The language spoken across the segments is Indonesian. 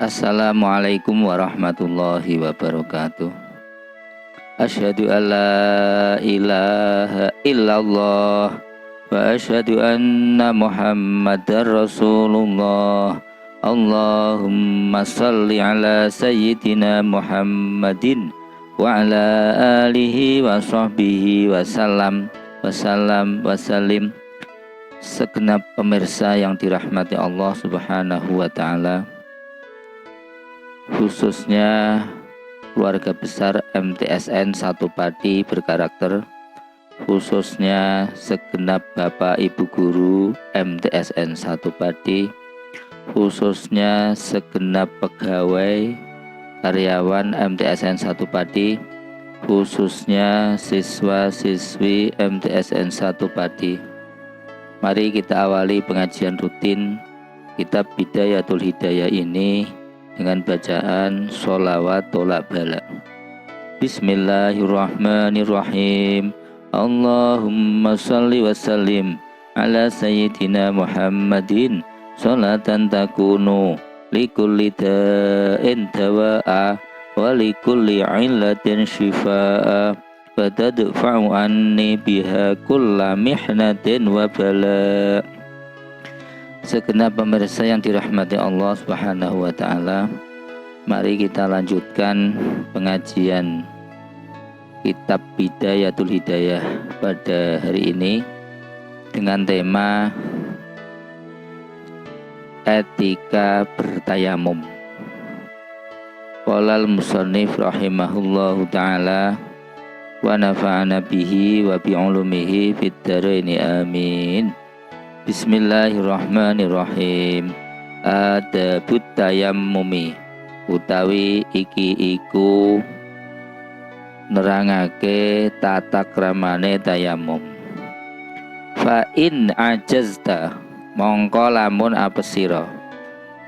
Assalamualaikum warahmatullahi wabarakatuh. Asyhadu an la ilaha illallah wa asyhadu anna Muhammadar Rasulullah. Allahumma salli ala sayyidina Muhammadin wa ala alihi wa sahbihi wasallam wasallim. Segenap pemirsa yang dirahmati Allah Subhanahu wa taala, khususnya keluarga besar MTSN Satu Padi berkarakter, khususnya segenap Bapak Ibu Guru MTSN Satu Padi, khususnya segenap pegawai karyawan MTSN Satu Padi, khususnya siswa-siswi MTSN Satu Padi. Mari kita awali pengajian rutin Kitab Bidayatul Hidayah ini dengan bacaan sholawat tolak balak. Bismillahirrahmanirrahim. Allahumma salli wa sallim ala sayyidina Muhammadin sholatan takunu likulli da'in dawa'a wa likulli illatin shifa'a wa tadfa'u anni biha kulla mihnatin wa bala'. Segenap pemirsa yang dirahmati Allah Subhanahu wa taala, mari kita lanjutkan pengajian Kitab Bidayatul Hidayah pada hari ini dengan tema etika bertayamum. Qala al-musannif rahimahullahu taala wa nafa'ana bihi wa bi ulumihi fid dharaini amin. Bismillahirrahmanirrahim. Adabut tayammumi utawi iki iku nerangake tata kramane tayamum. Fa in ajazta mongko lamun apes sira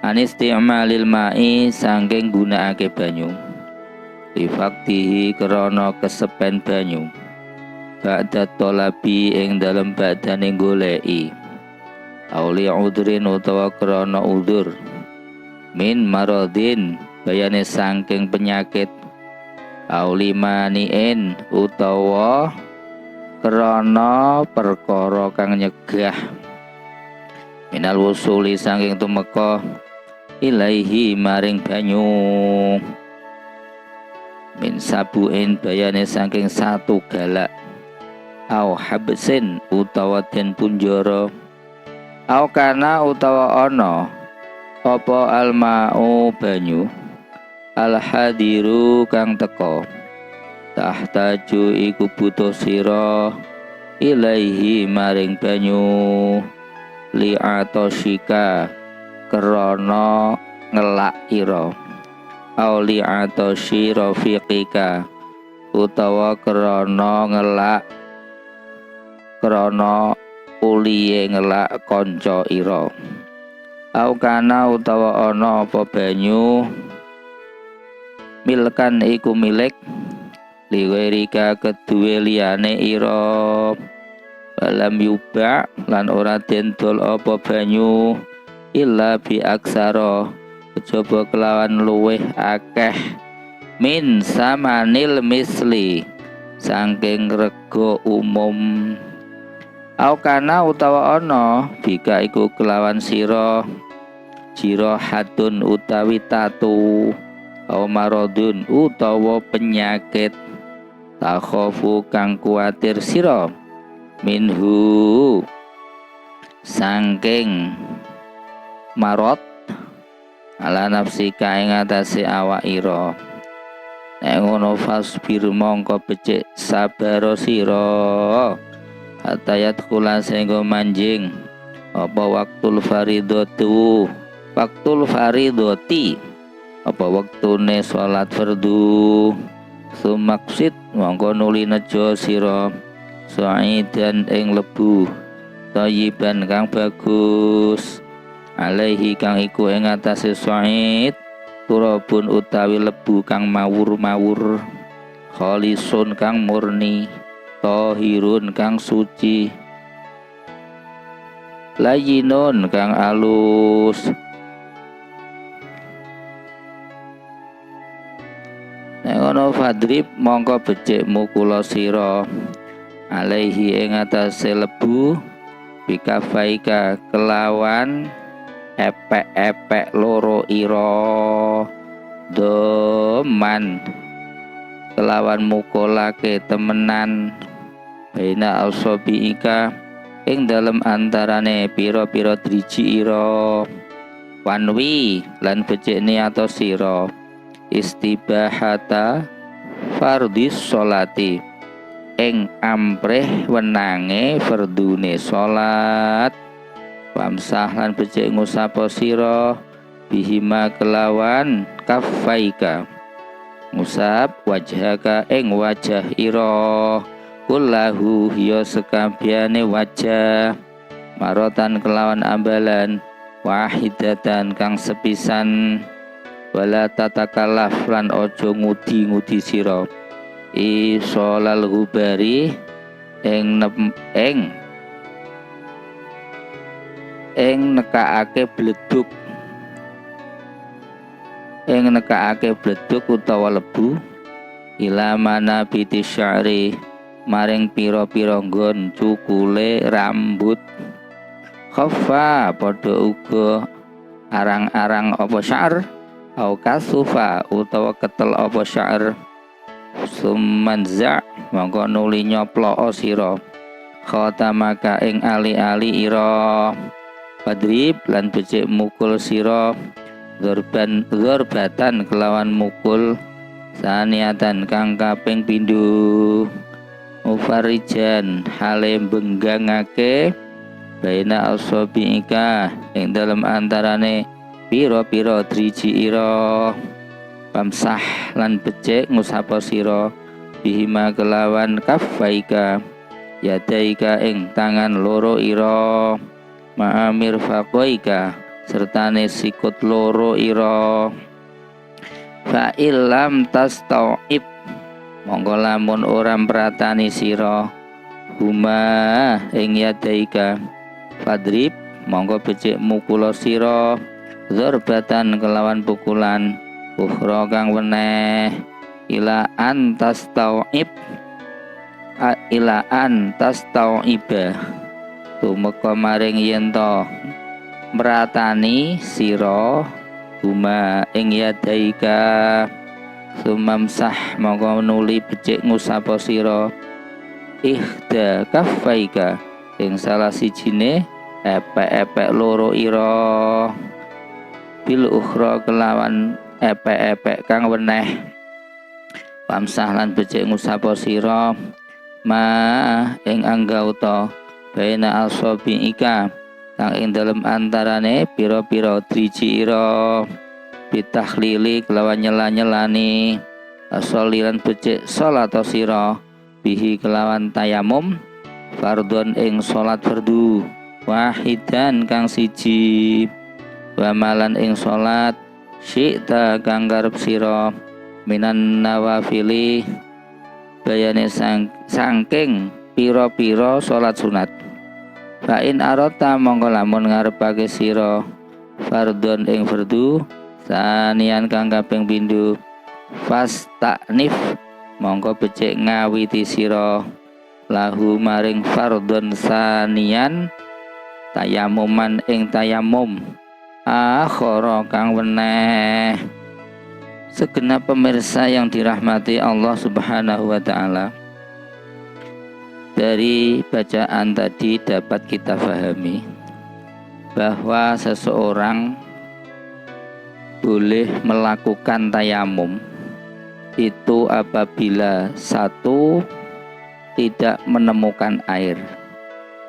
anisti'malil ma'i saking gunakake banyu lifaktihi krana kesepen banyu ba'da tolabi ing dalem badane goleki auli udrin utawa krana udur min maradin bayane saking penyakit auli maniin utawa krana perkara kang nyegah minal wusuli saking tumeka ilaihi maring banyu min sabuin bayane saking satu galak au habsin utawa den punjara au kana utawa ana apa almau banyu alhadiru kang teka tahtaju iku butuh sira ilaihi maring banyu li'atoshika krana ngelak ira au li'atoshi rafiqika utawa krana ngelak krana uliye ngelak kanca ira au kana utawa ana apa banyu milkan iku milik liwirika keduwe liyane ira balam yuba lan ora dendol apa banyu illa bi aksara kejaba kelawan luweh akeh min samanil misli saking rega umum au kana utawa ana bika iku kelawan sira jirahatun utawi tatu au maradun utawa penyakit takhafu kang kuatir sira minhu saking marad ala nafsika ing atase awak ira nek ngono fasbir mongko becik sabar sira atayat kula sehingga manjing apa waktul faridoti apa waktune salat fardu sumaksid mongko nuli nejo sira sa'idan ing lebu thayyiban kang bagus alaihi kang iku ing atase sa'id turabun utawi lebu kang mawur-mawur khalisun kang murni tahirun kang suci layyinun kang alus ngono fadrib mongko becik mukula sira alaihi ing atase lebu bikafaika kelawan epek-epek loro ira doman kelawan mukolake temenan baina alsobiika ing dalem antarane pira-pira driji ira wanwi lan becik niato sira istibahata fardhis sholati ing ampreh wenange fardune salat wamsah lan becik ngusapa sira bihima kelawan kafaika ngusap wajhaka ing wajah ira kullahu ya sekabehane wajah marotan kelawan ambalan wahidatan kang sepisan wala tatakallaf lan ojo ngudi-ngudi sira isolal hubari ing nekaake bleduk utawa lebu ila mana biti sya'ri maring pira-pira nggon cukule rambut khafa padha uga arang-arang apa sya'ar au kasufa utawa ketel apa sya'ar sumanza mongko nuli nyoplo sira khatamaka ing ali-ali ira padrib lan becik mukul sira zorbatan kelawan mukul saniatan kang kaping pindho mufarijan hale benggangake baina asabiika ing dalem antarane pira-pira driji ira pamsah lan becik ngusapa sira bihima kelawan kafaika yadaika ing tangan loro ira ma'amir faqoika sertane sikut loro ira fa illam tastauib monggo lamun ora pratani sira huma ing yadaika fadrib monggo becik mukula sira zorbatan kelawan pukulan ukhra kang weneh ila antastauiba tumeka maring yen to mratani sira huma ing yadaika sumamsah mongko nuli becik ngusapa sira ihda kafaika ing salah sijine epek-epek loro ira bil ukhra kelawan epek-epek kang weneh pamsah lan becik ngusapa sira ma ing anggauta baina asabiika kang ing dalem antarane pira-pira driji ira bitahlili kelawan nyela-nyelani asolilan becik salat sira bihi kelawan tayamum fardhon ing salat fardu wahidan kang siji wa malan ing salat syi'ta kang garep sira minan nawafili bayane saking pira-pira salat sunat fa in arata mongko lamun ngarepake sira fardhon ing fardu sanian kang kaping pindho fastaknif mongko becik ngawiti sira lahu maring fardhon sanian tayamuman ing tayamum akhara kang weneh. Segenap pemirsa yang dirahmati Allah Subhanahu wa taala, dari bacaan tadi dapat kita pahami bahwa seseorang boleh melakukan tayamum itu apabila satu tidak menemukan air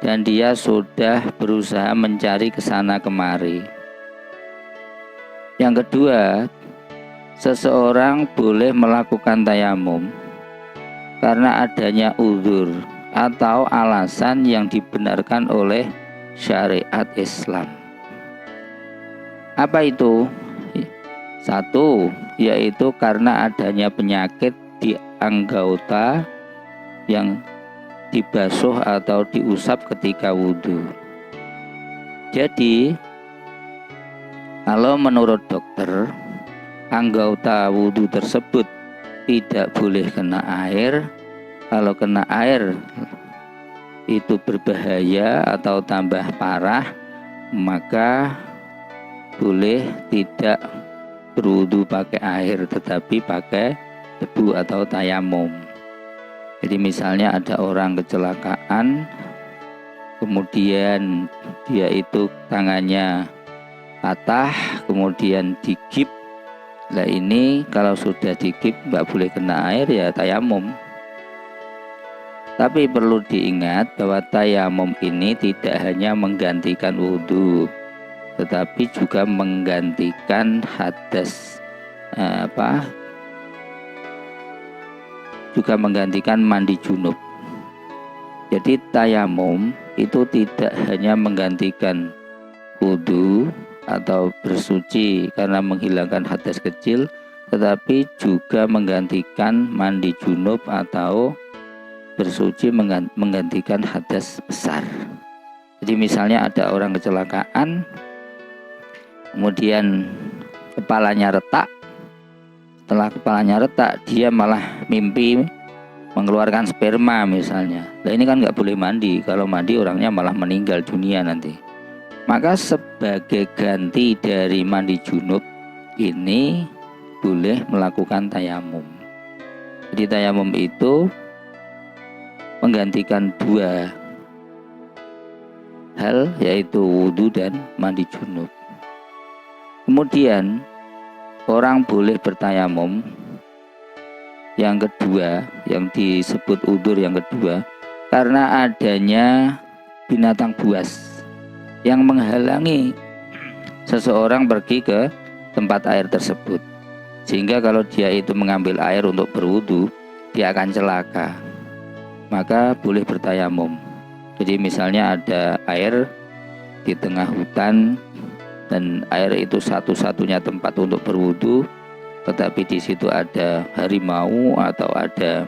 dan dia sudah berusaha mencari kesana kemari. Yang kedua, seseorang boleh melakukan tayamum karena adanya uzur atau alasan yang dibenarkan oleh syariat Islam. Apa itu? Satu, yaitu karena adanya penyakit di anggota yang dibasuh atau diusap ketika wudhu. Jadi, kalau menurut dokter, anggota wudhu tersebut tidak boleh kena air. Kalau kena air itu berbahaya atau tambah parah, maka boleh tidak berwudu pakai air tetapi pakai debu atau tayamum. Jadi misalnya ada orang kecelakaan, kemudian dia itu tangannya patah, kemudian digip. Nah ini kalau sudah digip nggak boleh kena air ya tayamum. Tapi perlu diingat bahwa tayamum ini tidak hanya menggantikan wudhu, tetapi juga menggantikan hadas juga menggantikan mandi junub. Jadi tayamum itu tidak hanya menggantikan wudhu atau bersuci karena menghilangkan hadas kecil, tetapi juga menggantikan mandi junub atau bersuci menggantikan hadas besar. Jadi misalnya ada orang kecelakaan, kemudian kepalanya retak. Setelah kepalanya retak, dia malah mimpi mengeluarkan sperma misalnya. Nah ini kan nggak boleh mandi. Kalau mandi orangnya malah meninggal dunia nanti. Maka sebagai ganti dari mandi junub ini boleh melakukan tayamum. Jadi tayamum itu menggantikan dua hal, yaitu wudhu dan mandi junub. Kemudian orang boleh bertayamum yang kedua, yang disebut udzur yang kedua, karena adanya binatang buas yang menghalangi seseorang pergi ke tempat air tersebut, sehingga kalau dia itu mengambil air untuk berwudu, dia akan celaka. Maka boleh bertayamum. Jadi misalnya ada air di tengah hutan dan air itu satu-satunya tempat untuk berwudu, tetapi di situ ada harimau atau ada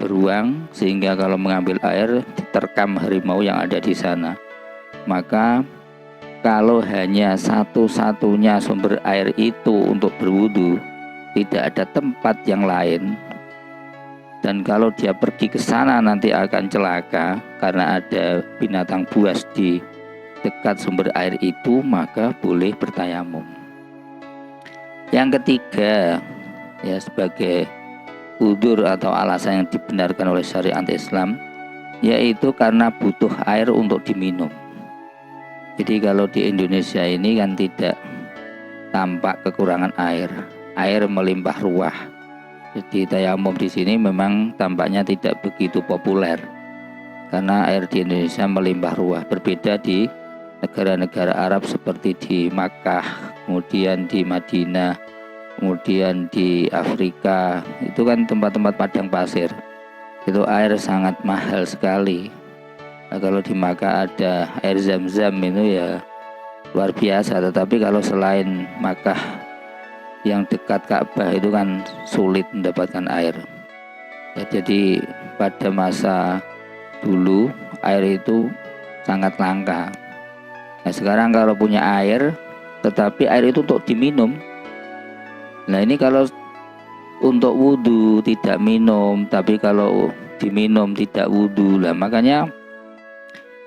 beruang, sehingga kalau mengambil air diterkam harimau yang ada di sana. Maka kalau hanya satu-satunya sumber air itu untuk berwudu, tidak ada tempat yang lain, dan kalau dia pergi ke sana nanti akan celaka karena ada binatang buas di dekat sumber air itu, maka boleh bertayamum. Yang ketiga, ya sebagai udzur atau alasan yang dibenarkan oleh syariat Islam, yaitu karena butuh air untuk diminum. Jadi kalau di Indonesia ini kan tidak tampak kekurangan air, air melimpah ruah. Jadi tayamum di sini memang tampaknya tidak begitu populer karena air di Indonesia melimpah ruah. Berbeda di negara-negara Arab seperti di Makkah, kemudian di Madinah, kemudian di Afrika, itu kan tempat-tempat padang pasir. Itu air sangat mahal sekali. Nah, kalau di Makkah ada air Zam-Zam itu ya luar biasa. Tetapi kalau selain Makkah yang dekat Ka'bah itu kan sulit mendapatkan air. Ya, jadi pada masa dulu air itu sangat langka. Nah sekarang kalau punya air, tetapi air itu untuk diminum. Nah ini kalau untuk wudhu tidak minum, tapi kalau diminum tidak wudhu. Lah makanya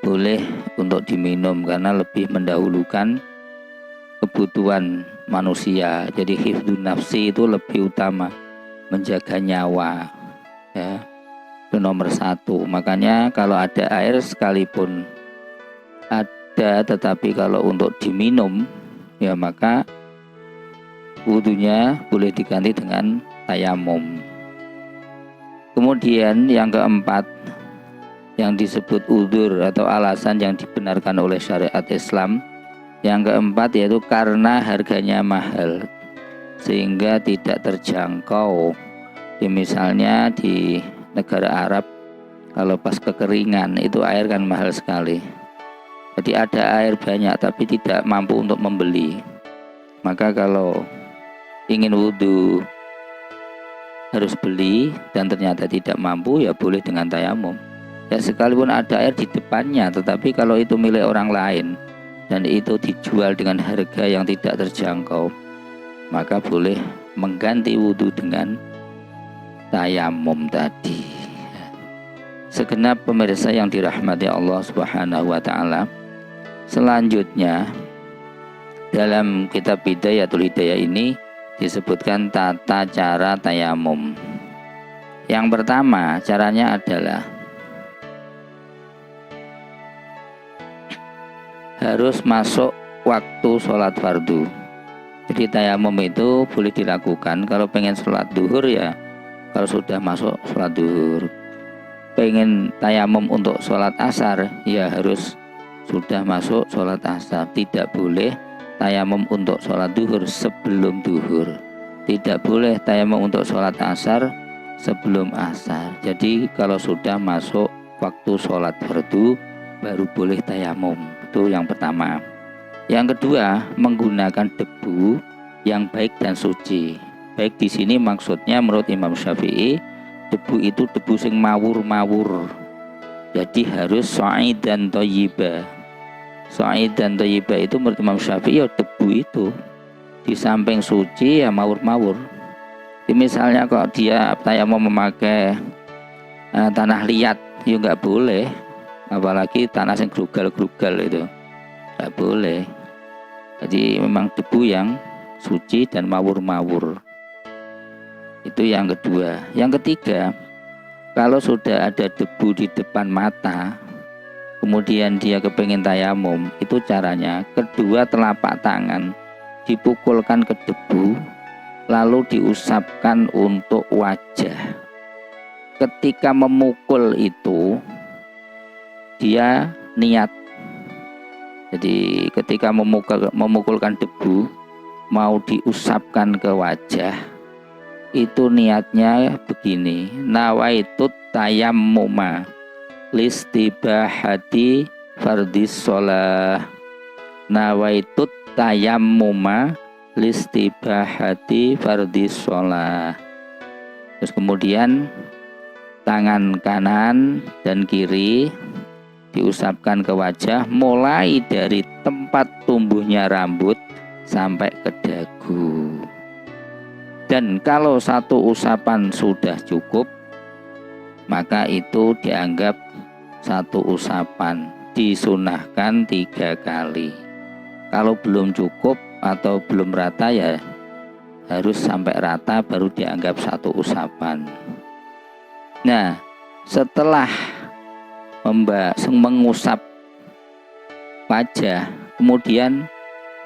boleh untuk diminum karena lebih mendahulukan kebutuhan manusia. Jadi hifdzun nafsi itu lebih utama, menjaga nyawa, ya, itu nomor satu. Makanya kalau ada air sekalipun ada, tetapi kalau untuk diminum ya maka wudunya boleh diganti dengan tayamum. Kemudian yang keempat yang disebut udzur atau alasan yang dibenarkan oleh syariat Islam, yang keempat yaitu karena harganya mahal sehingga tidak terjangkau. Misalnya di negara Arab kalau pas kekeringan itu air kan mahal sekali. Jadi ada air banyak tapi tidak mampu untuk membeli. Maka kalau ingin wudhu harus beli dan ternyata tidak mampu, ya boleh dengan tayamum. Ya sekalipun ada air di depannya, tetapi kalau itu milik orang lain dan itu dijual dengan harga yang tidak terjangkau, maka boleh mengganti wudhu dengan tayamum tadi. Segenap pemirsa yang dirahmati Allah Subhanahu wa taala, selanjutnya dalam kitab Bidayatul Hidayah ini disebutkan tata cara tayamum. Yang pertama, caranya adalah harus masuk waktu sholat fardu. Jadi tayamum itu boleh dilakukan kalau pengen sholat duhur ya, kalau sudah masuk sholat duhur. Pengen tayamum untuk sholat asar ya harus sudah masuk sholat asar. Tidak boleh tayamum untuk sholat duhur sebelum duhur. Tidak boleh tayamum untuk sholat asar sebelum asar. Jadi kalau sudah masuk waktu sholat fardu baru boleh tayamum. Itu yang pertama. Yang kedua, menggunakan debu yang baik dan suci. Baik di sini maksudnya menurut Imam Syafi'i, debu itu debu sing mawur-mawur. Jadi harus sa'id dan thayyibah. Sa'id dan thayyibah itu menurut Imam Syafi'i ya debu itu di samping suci ya mawur-mawur. Misalnya kok dia tayamum memakai tanah liat, ya nggak boleh. Apalagi tanah yang grugal-grugal itu nggak boleh. Jadi memang debu yang suci dan mawur-mawur. Itu yang kedua. Yang ketiga, kalau sudah ada debu di depan mata, kemudian dia kepingin tayamum, itu caranya kedua telapak tangan dipukulkan ke debu, lalu diusapkan untuk wajah. Ketika memukul itu dia niat. Jadi ketika memukulkan debu mau diusapkan ke wajah, itu niatnya begini, nawaitut tayammuma listibahati fardis sholah. Nawaitut tayammuma listibahati fardis sholah. Terus kemudian tangan kanan dan kiri diusapkan ke wajah mulai dari tempat tumbuhnya rambut sampai ke dagu. Dan kalau satu usapan sudah cukup, maka itu dianggap satu usapan, disunahkan 3 kali. Kalau belum cukup atau belum rata ya harus sampai rata baru dianggap satu usapan. Nah, setelah mengusap wajah, kemudian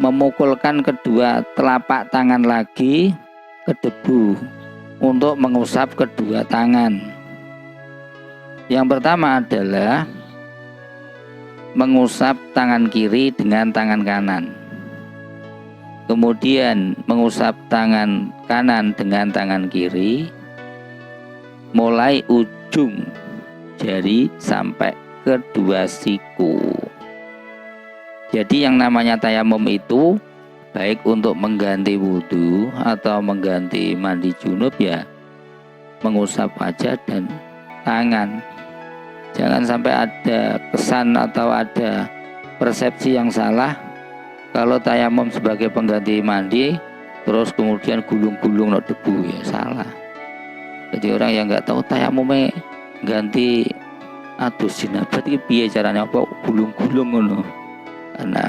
memukulkan kedua telapak tangan lagi ke debu untuk mengusap kedua tangan. Yang pertama adalah mengusap tangan kiri dengan tangan kanan, kemudian mengusap tangan kanan dengan tangan kiri, mulai ujung jari sampai kedua siku. Jadi yang namanya tayamum itu baik untuk mengganti wudhu atau mengganti mandi junub ya mengusap wajah dan tangan. Jangan sampai ada kesan atau ada persepsi yang salah kalau tayamum sebagai pengganti mandi terus kemudian gulung-gulung no debu, ya salah. Jadi orang yang nggak tahu tayamumnya ganti adus jinabat iki piye caranya, apa gulung-gulung ngono. Karena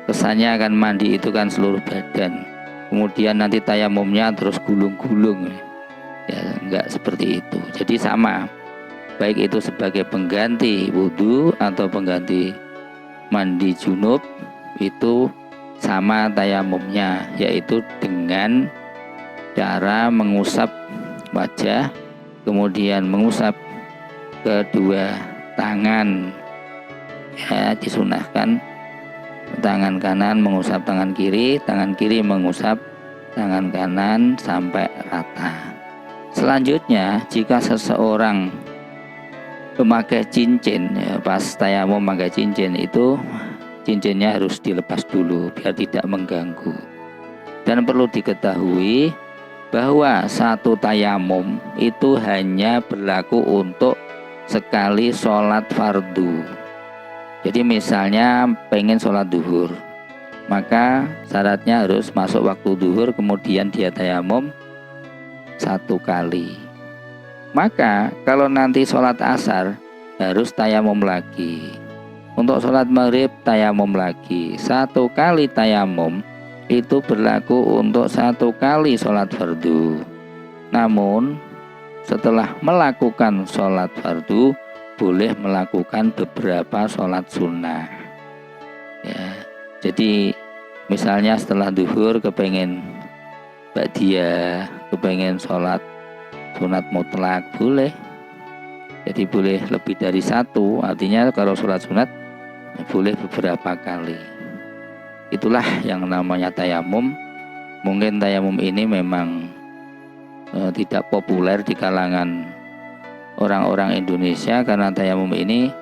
kesannya akan mandi itu kan seluruh badan. Kemudian nanti tayamumnya terus gulung-gulung. Ya enggak seperti itu. Jadi sama. Baik itu sebagai pengganti wudhu atau pengganti mandi junub, itu sama tayamumnya, yaitu dengan cara mengusap wajah, kemudian mengusap kedua tangan, ya disunahkan tangan kanan mengusap tangan kiri mengusap tangan kanan sampai rata. Selanjutnya, jika seseorang memakai cincin, ya, pas tayamum memakai cincin itu cincinnya harus dilepas dulu biar tidak mengganggu. Dan perlu diketahui bahwa satu tayamum itu hanya berlaku untuk sekali sholat fardu. Jadi misalnya pengen sholat duhur, maka syaratnya harus masuk waktu duhur kemudian dia tayamum 1 kali. Maka kalau nanti sholat asar harus tayamum lagi. Untuk sholat maghrib tayamum lagi. 1 kali tayamum itu berlaku untuk 1 kali sholat fardu. Namun setelah melakukan sholat fardu boleh melakukan beberapa sholat sunnah. Ya, jadi misalnya setelah duhur kepengen ba'diyah, kepengen sholat sunat mutlak, boleh. Jadi boleh lebih dari 1. Artinya kalau sholat sunat boleh beberapa kali. Itulah yang namanya tayamum. Mungkin tayamum ini memang tidak populer di kalangan orang-orang Indonesia, karena tayamum ini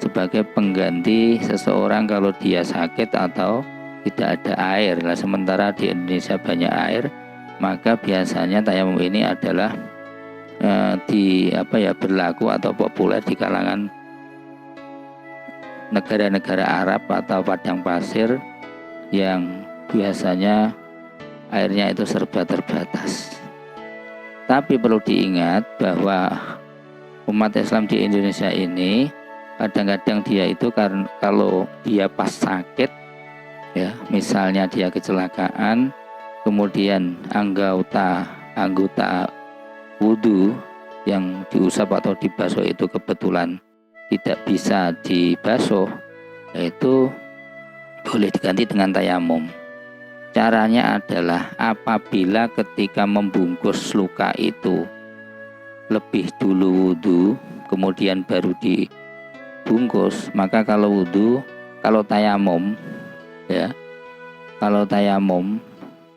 sebagai pengganti seseorang kalau dia sakit atau tidak ada air. Nah, sementara di Indonesia banyak air, maka biasanya tayamum ini adalah berlaku atau populer di kalangan negara-negara Arab atau padang pasir yang biasanya airnya itu serba terbatas. Tapi perlu diingat bahwa umat Islam di Indonesia ini kadang-kadang dia itu kalau dia pas sakit, ya misalnya dia kecelakaan, kemudian anggota wudhu yang diusap atau dibasuh itu kebetulan tidak bisa dibasuh, yaitu boleh diganti dengan tayamum. Caranya adalah apabila ketika membungkus luka itu lebih dulu wudhu kemudian baru dibungkus, maka kalau tayamum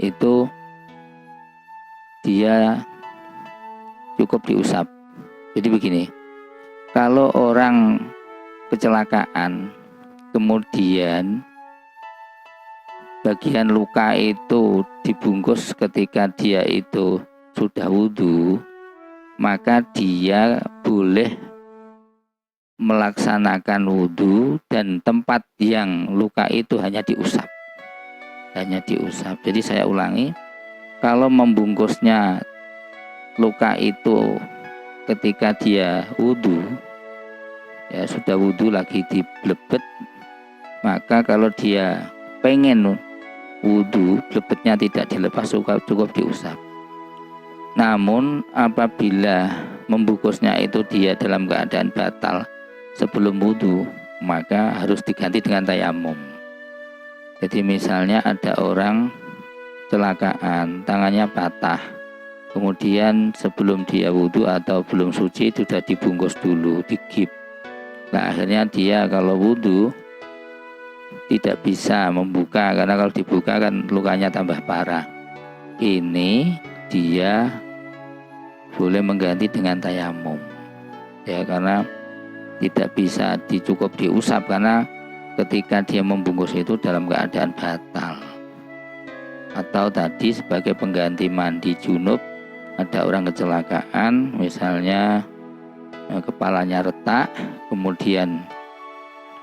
itu dia cukup diusap. Jadi begini, kalau orang kecelakaan kemudian bagian luka itu dibungkus ketika dia itu sudah wudhu, maka dia boleh melaksanakan wudhu dan tempat yang luka itu hanya diusap. Jadi saya ulangi, kalau membungkusnya luka itu ketika dia wudhu, ya sudah wudhu lagi diblebet, maka kalau dia pengen wudhu blebetnya tidak dilepas, cukup diusap. Namun apabila membungkusnya itu dia dalam keadaan batal sebelum wudhu, maka harus diganti dengan tayamum. Jadi misalnya ada orang kecelakaan, tangannya patah, kemudian sebelum dia wudhu atau belum suci sudah dibungkus dulu, digip. Nah akhirnya dia kalau wudhu tidak bisa membuka, karena kalau dibuka kan lukanya tambah parah. Ini dia boleh mengganti dengan tayamum, ya, karena tidak bisa cukup diusap, karena ketika dia membungkus itu dalam keadaan batal. Atau tadi sebagai pengganti mandi junub, ada orang kecelakaan, misalnya kepalanya retak, kemudian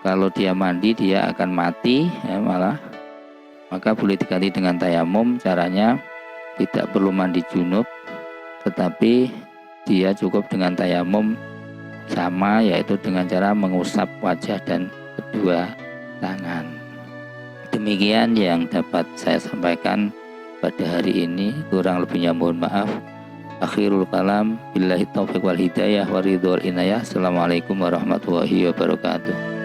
kalau dia mandi dia akan mati, ya, maka boleh diganti dengan tayamum. Caranya tidak perlu mandi junub, tetapi dia cukup dengan tayamum sama, yaitu dengan cara mengusap wajah dan kedua tangan. Demikian yang dapat saya sampaikan pada hari ini, kurang lebihnya mohon maaf. Akhirul kalam, billahi taufiq wal hidayah wa ridho wal inayah. Assalamualaikum warahmatullahi wabarakatuh.